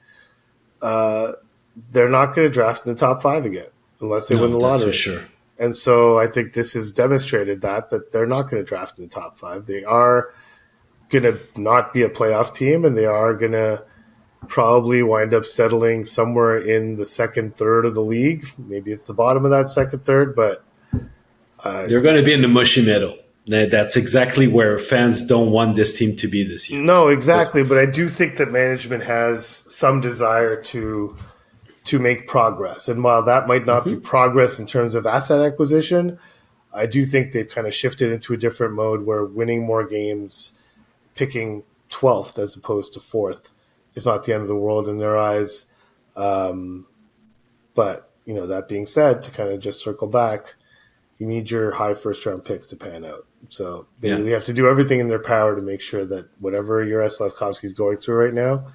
they're not going to draft in the top 5 again unless they win the lottery. That's for sure. And so I think this has demonstrated that they're not going to draft in the top 5. They are going to not be a playoff team, and they are going to probably wind up settling somewhere in the second third of the league. Maybe it's the bottom of that second third, but they're going to be in the mushy middle. That's exactly where fans don't want this team to be this year. No, exactly. But I do think that management has some desire to make progress. And while that might not be progress in terms of asset acquisition, I do think they've kind of shifted into a different mode where winning more games, picking 12th as opposed to 4th, is not the end of the world in their eyes. But, that being said, to kind of just circle back, you need your high first-round picks to pan out. So they really have to do everything in their power to make sure that whatever Slafkovsky is going through right now,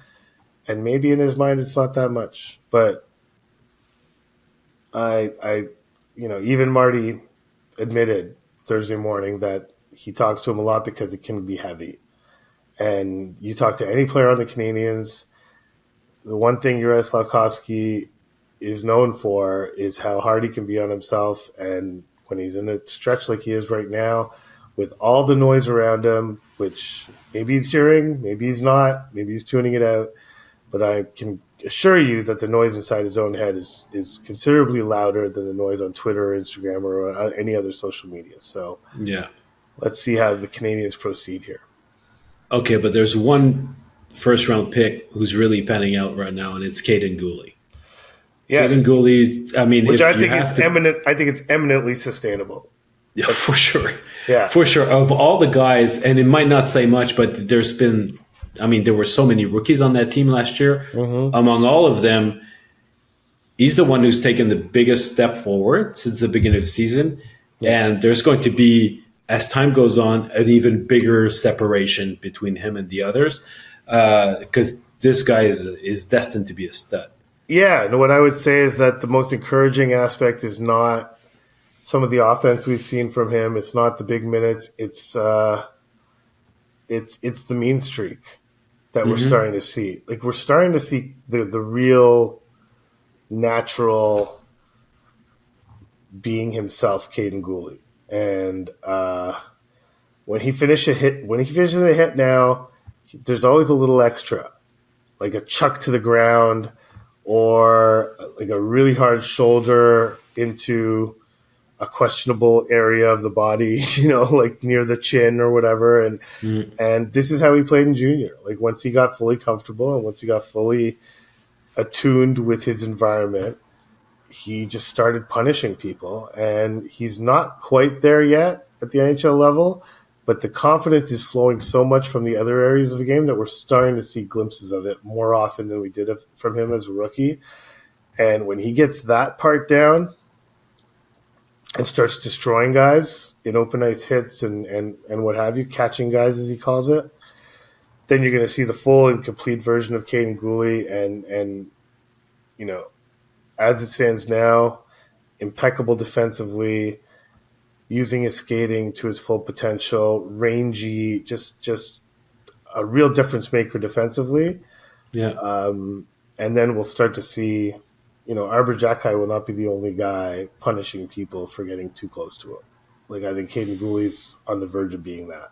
and maybe in his mind it's not that much, but I even Marty admitted Thursday morning that he talks to him a lot because it can be heavy. And you talk to any player on the Canadiens, the one thing Slafkovsky is known for is how hard he can be on himself. And when he's in a stretch like he is right now, with all the noise around him, which maybe he's hearing, maybe he's not, maybe he's tuning it out, but I can assure you that the noise inside his own head is considerably louder than the noise on Twitter or Instagram or any other social media. So let's see how the Canadiens proceed here. Okay, but there's one first-round pick who's really panning out right now, and it's Caden Guhle. Yes. Caden Guhle, which I think is eminent. I think it's eminently sustainable. Yeah, for sure. Yeah, for sure. Of all the guys, and it might not say much, but there were so many rookies on that team last year. Among all of them, he's the one who's taken the biggest step forward since the beginning of the season. And there's going to be, as time goes on, an even bigger separation between him and the others, because this guy is destined to be a stud. Yeah, and what I would say is that the most encouraging aspect is not some of the offense we've seen from him. It's not the big minutes. It's the mean streak that we're starting to see. Like, we're starting to see the real natural being himself, Caden Guhle. And when he finishes a hit now, there's always a little extra, like a chuck to the ground or like a really hard shoulder into a questionable area of the body, like near the chin or whatever. And this is how he played in junior. Like, once he got fully comfortable and once he got fully attuned with his environment, he just started punishing people. And he's not quite there yet at the NHL level, but the confidence is flowing so much from the other areas of the game that we're starting to see glimpses of it more often than we did from him as a rookie. And when he gets that part down and starts destroying guys in open ice hits and what have you, catching guys as he calls it, then you're going to see the full and complete version of Caden Guhle. And as it stands now, impeccable defensively, using his skating to his full potential, rangy, just a real difference maker defensively. Yeah. And then we'll start to see, Arbor Jackai will not be the only guy punishing people for getting too close to him. Like, I think Caden Guhle's on the verge of being that.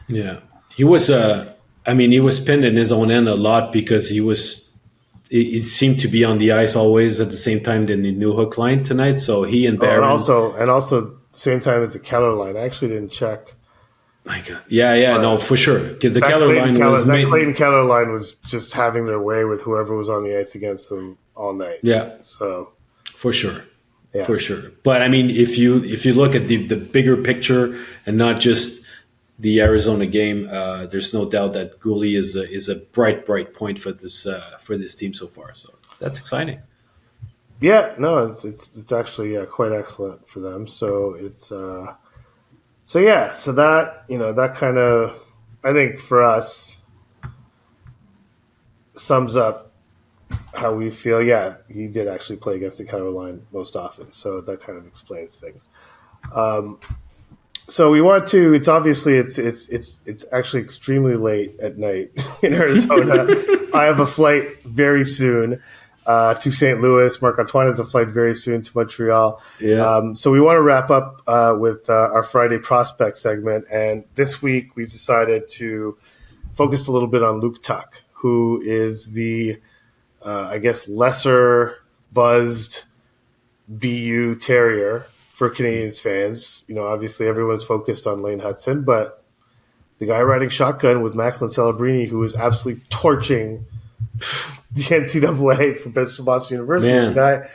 Yeah. He was he was pinned in his own end a lot because it seemed to be on the ice always at the same time than the new hook line tonight. So he and Barron. And also same time as the Keller line. I actually didn't check. My God. Yeah, no, for sure. The Keller line was that Clayton Keller line was just having their way with whoever was on the ice against them all night. Yeah. So for sure. Yeah. For sure. But if you look at the bigger picture and not just the Arizona game, there's no doubt that Guhle is a bright point for this team so far. So that's exciting. Yeah, no, it's actually quite excellent for them. So it's so that that kind of, I think for us, sums up how we feel. Yeah, he did actually play against the counter line most often, so that kind of explains things. So we want to. It's obviously it's actually extremely late at night in Arizona. I have a flight very soon to St. Louis. Marc Antoine has a flight very soon to Montreal. Yeah. So we want to wrap up with our Friday prospect segment, and this week we've decided to focus a little bit on Luke Tuch, who is the I guess lesser buzzed BU Terrier for Canadians fans. Obviously everyone's focused on Lane Hudson, but the guy riding shotgun with Macklin Celebrini, who is absolutely torching the NCAA for Boston University. The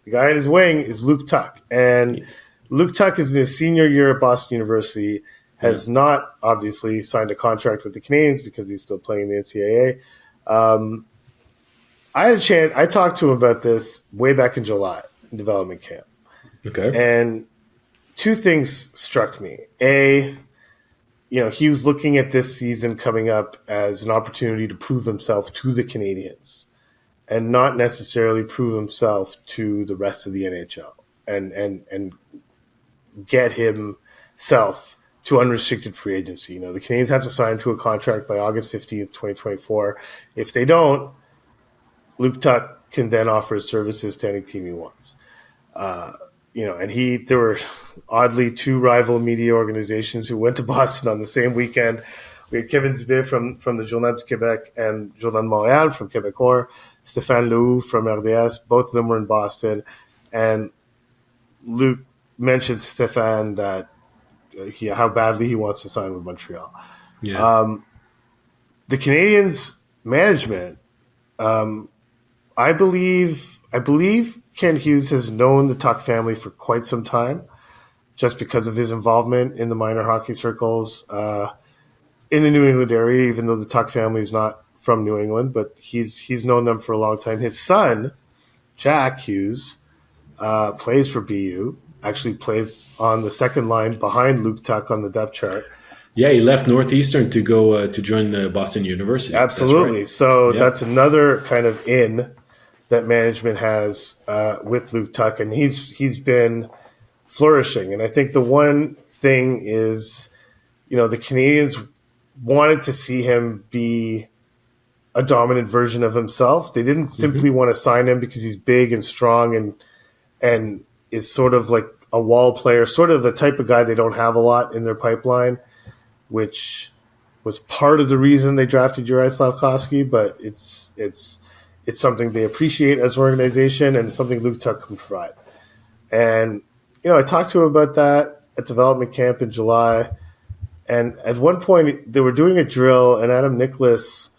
guy in his wing is Luke Tuch. And Luke Tuch is in his senior year at Boston University, has not obviously signed a contract with the Canadians because he's still playing in the NCAA. I had a chance. I talked to him about this way back in July in development camp. Okay. And two things struck me. A, he was looking at this season coming up as an opportunity to prove himself to the Canadians and not necessarily prove himself to the rest of the NHL and get himself to unrestricted free agency. The Canadians have to sign to a contract by August 15th, 2024. If they don't, Luke Tuch can then offer his services to any team he wants. And there were oddly two rival media organizations who went to Boston on the same weekend. We had Kevin Dubé from the Journal du Québec and Journal de Montréal from Québécois, Stéphane Lehoux from RDS. Both of them were in Boston. And Luke mentioned to Stéphane that how badly he wants to sign with Montreal. Yeah. The Canadians management, I believe Ken Hughes has known the Tuch family for quite some time, just because of his involvement in the minor hockey circles in the New England area. Even though the Tuch family is not from New England, but he's known them for a long time. His son, Jack Hughes, plays for BU. Actually, plays on the second line behind Luke Tuch on the depth chart. Yeah, he left Northeastern to go to join Boston University. Absolutely. Right. So that's another kind of in that management has with Luke Tuch, and he's been flourishing. And I think the one thing is, the Canadians wanted to see him be a dominant version of himself. They didn't simply want to sign him because he's big and strong and is sort of like a wall player, sort of the type of guy they don't have a lot in their pipeline, which was part of the reason they drafted Uri Slafkovsky, but it's something they appreciate as an organization, and it's something Luke Tuch can provide. And, I talked to him about that at development camp in July, and at one point they were doing a drill, and Adam Nicholas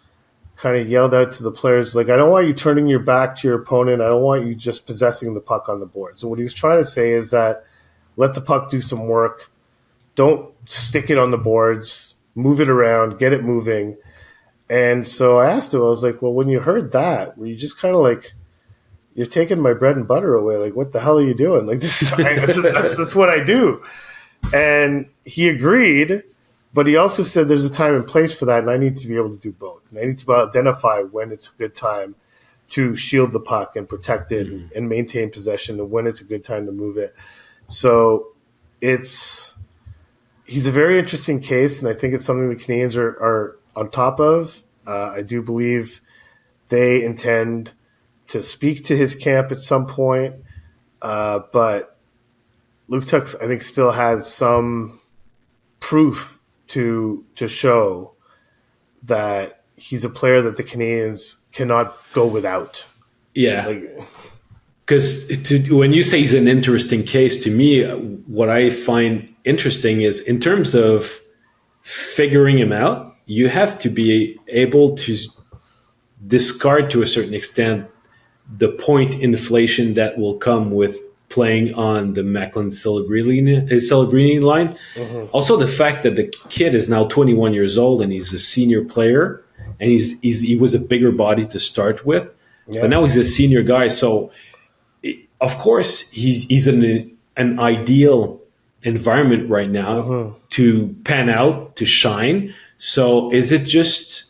kind of yelled out to the players, like, I don't want you turning your back to your opponent. I don't want you just possessing the puck on the boards. And what he was trying to say is that let the puck do some work. Don't stick it on the boards. Move it around. Get it moving. And so I asked him, I was like, well, when you heard that, were you just kind of like, you're taking my bread and butter away. Like, what the hell are you doing? Like, that's what I do. And he agreed, but he also said there's a time and place for that, and I need to be able to do both. And I need to identify when it's a good time to shield the puck and protect it and maintain possession, and when it's a good time to move it. So he's a very interesting case, and I think it's something the Canadians are on top of. I do believe they intend to speak to his camp at some point, but Luke Tuch, I think, still has some proof to show that he's a player that the Canadians cannot go without. Yeah. Because when you say he's an interesting case, to me, what I find interesting is in terms of figuring him out, you have to be able to discard to a certain extent the point inflation that will come with playing on the Macklin-Celebrini line. Also, the fact that the kid is now 21 years old and he's a senior player, and he was a bigger body to start with, but now he's a senior guy. So, of course, he's in an ideal environment right now to pan out, to shine. So, is it just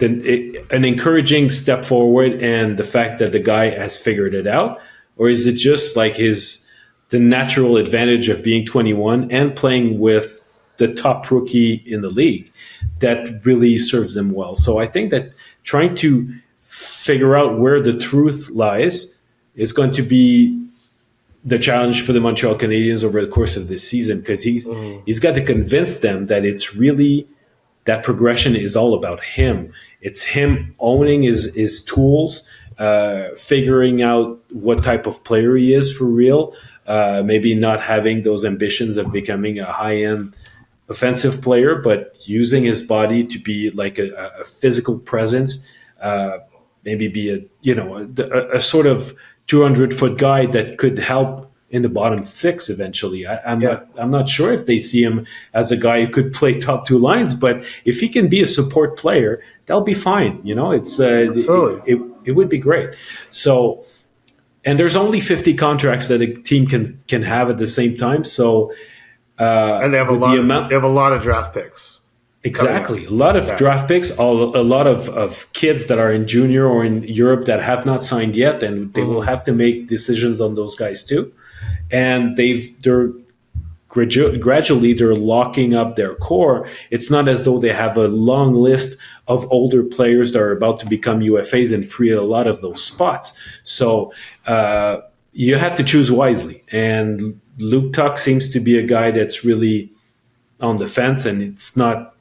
an encouraging step forward and the fact that the guy has figured it out? Or is it just like the natural advantage of being 21 and playing with the top rookie in the league that really serves them well? So I think that trying to figure out where the truth lies is going to be the challenge for the Montreal Canadiens over the course of this season, because he's got to convince them that it's really that progression is all about him. It's him owning his tools, figuring out what type of player he is for real, maybe not having those ambitions of becoming a high-end offensive player, but using his body to be like a physical presence, maybe be a sort of 200-foot guy that could help in the bottom six eventually. I'm not sure if they see him as a guy who could play top two lines, but if he can be a support player, that'll be fine. It would be great. So, and there's only 50 contracts that a team can have at the same time. So, and they have a lot of draft picks. Exactly. A lot of draft picks, a lot of kids that are in junior or in Europe that have not signed yet, and they will have to make decisions on those guys too. And they're gradually locking up their core. It's not as though they have a long list of older players that are about to become UFAs and free a lot of those spots. So you have to choose wisely. And Luke Tuch seems to be a guy that's really on the fence, and it's not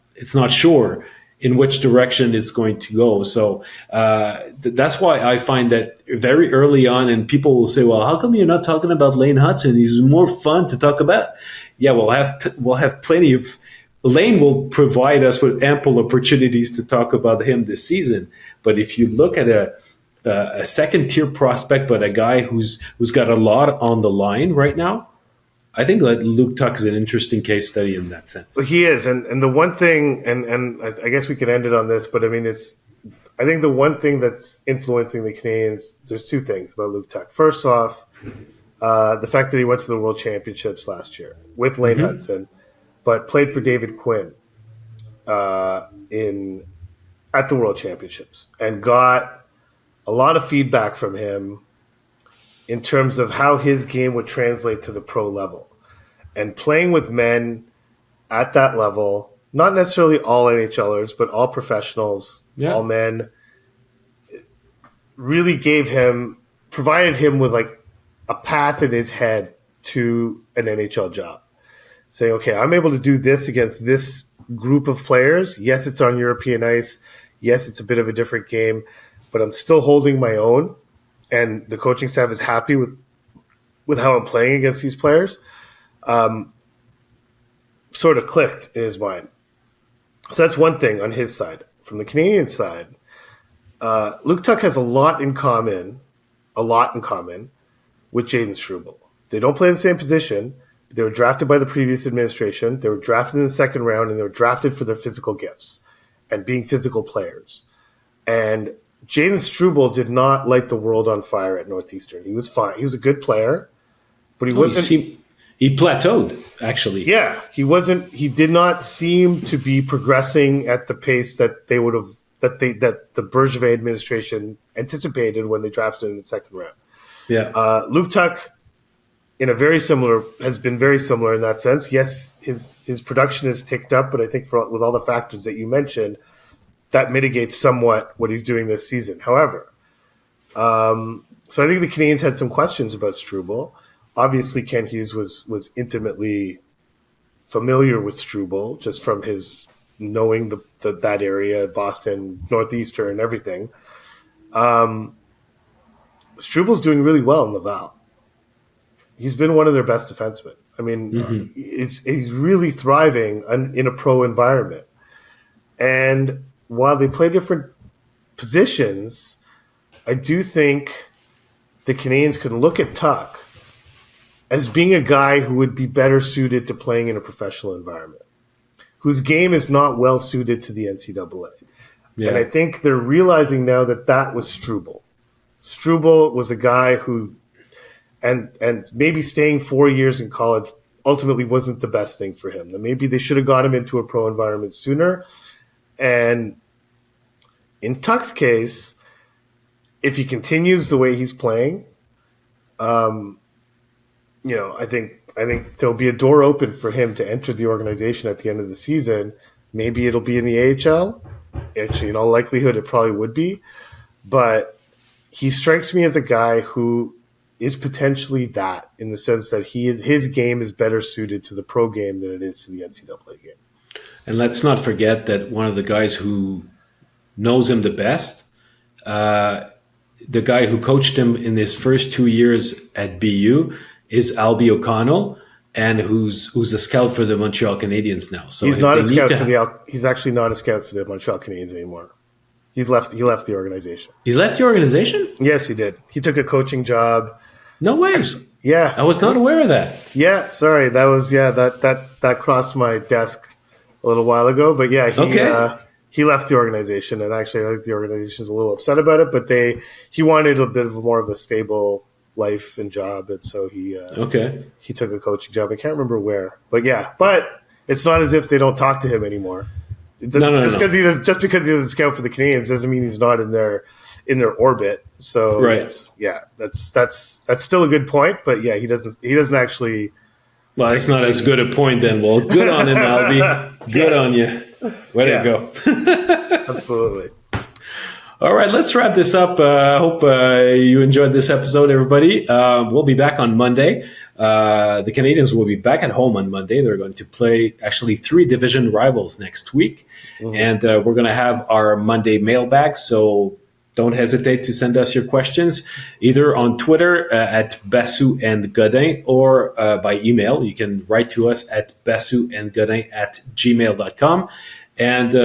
sure in which direction it's going to go. So that's why I find that very early on, and people will say, well, how come you're not talking about Lane Hutson? He's more fun to talk about. Yeah, we'll have plenty of – Lane will provide us with ample opportunities to talk about him this season. But if you look at a second-tier prospect, but a guy who's got a lot on the line right now, I think that Luke Tuch is an interesting case study in that sense. Well, he is, and the one thing, and I guess we could end it on this, but I mean, I think the one thing that's influencing the Canadiens, there's two things about Luke Tuch. First off, the fact that he went to the World Championships last year with Lane Hutson, but played for David Quinn at the World Championships and got a lot of feedback from him in terms of how his game would translate to the pro level. And playing with men at that level, not necessarily all NHLers, but all professionals, all men, really provided him with like a path in his head to an NHL job. Saying, okay, I'm able to do this against this group of players. Yes, it's on European ice. Yes, it's a bit of a different game, but I'm still holding my own. And the coaching staff is happy with how I'm playing against these players, sort of clicked in his mind. So that's one thing on his side. From the Canadian side, Luke Tuch has a lot in common with Jayden Struble. They don't play in the same position. They were drafted by the previous administration. They were drafted in the second round, and they were drafted for their physical gifts and being physical players. And Jayden Struble did not light the world on fire at Northeastern. He was fine. He was a good player, but he wasn't. He plateaued, actually. Yeah, he wasn't. He did not seem to be progressing at the pace that they would have. That the Bergevin administration anticipated when they drafted him in the second round. Yeah, Luke Tuch, has been very similar in that sense. Yes, his production has ticked up, but I think with all the factors that you mentioned, that mitigates somewhat what he's doing this season. However, so I think the Canadiens had some questions about Struble. Obviously, Ken Hughes was intimately familiar with Struble just from his knowing that area, Boston, Northeastern, everything. Struble's doing really well in Laval. He's been one of their best defensemen. I mean, he's really thriving in a pro environment. And while they play different positions, I do think the Canadiens can look at Tuch as being a guy who would be better suited to playing in a professional environment, whose game is not well suited to the NCAA. Yeah. And I think they're realizing now that was Struble. Struble was a guy who, and maybe staying 4 years in college ultimately wasn't the best thing for him. Maybe they should have got him into a pro environment sooner. And in Tuch's case, if he continues the way he's playing, I think there'll be a door open for him to enter the organization at the end of the season. Maybe it'll be in the AHL. Actually, in all likelihood, it probably would be. But he strikes me as a guy who is potentially that, in the sense that his game is better suited to the pro game than it is to the NCAA game. And let's not forget that one of the guys who knows him the best, the guy who coached him in his first 2 years at BU, is Albie O'Connell, and who's a scout for the Montreal Canadiens now. So he's not a scout he's actually not a scout for the Montreal Canadiens anymore. He left the organization. He left the organization? Yes, he did. He took a coaching job. No way. Actually, yeah. I was not aware of that. Yeah, sorry. That was that crossed my desk a little while ago, but yeah, he left the organization, and actually I think the organization's a little upset about it, but he wanted a bit of more of a stable life and job, and so he took a coaching job. I can't remember where, but it's not as if they don't talk to him anymore. Just because he doesn't scout for the Canadiens doesn't mean he's not in their orbit. So right. That's still a good point, but yeah, he doesn't actually. Well, it's not as good a point then. Well, good on him, Albie. Good on you. Way to go. Absolutely. All right, let's wrap this up. I hope you enjoyed this episode, everybody. We'll be back on Monday. The Canadiens will be back at home on Monday. They're going to play actually 3 division rivals next week. Mm-hmm. And we're going to have our Monday mailbag. So don't hesitate to send us your questions either on Twitter at Basu and Godin, or by email. You can write to us at basuandgodin@gmail.com. And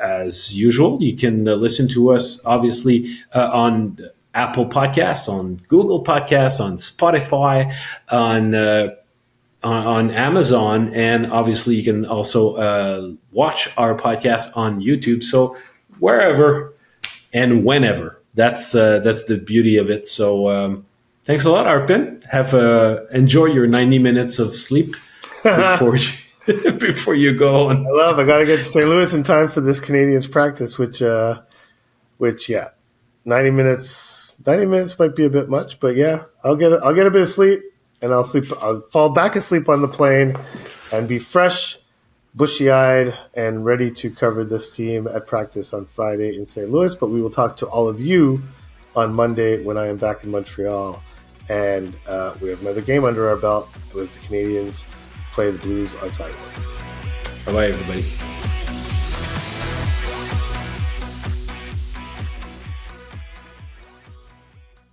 as usual, you can listen to us, obviously, on Apple Podcasts, on Google Podcasts, on Spotify, on Amazon, and obviously you can also watch our podcast on YouTube. So wherever and whenever, that's the beauty of it. So thanks a lot, Arpin. Enjoy your 90 minutes of sleep before you go on. I got to get to St. Louis in time for this Canadiens practice, which 90 minutes might be a bit much, but yeah, I'll get a bit of sleep, and I'll fall back asleep on the plane and be fresh, bushy-eyed, and ready to cover this team at practice on Friday in St. Louis. But we will talk to all of you on Monday when I am back in Montreal, and we have another game under our belt as the Canadiens play the Blues on Saturday. Bye-bye, everybody.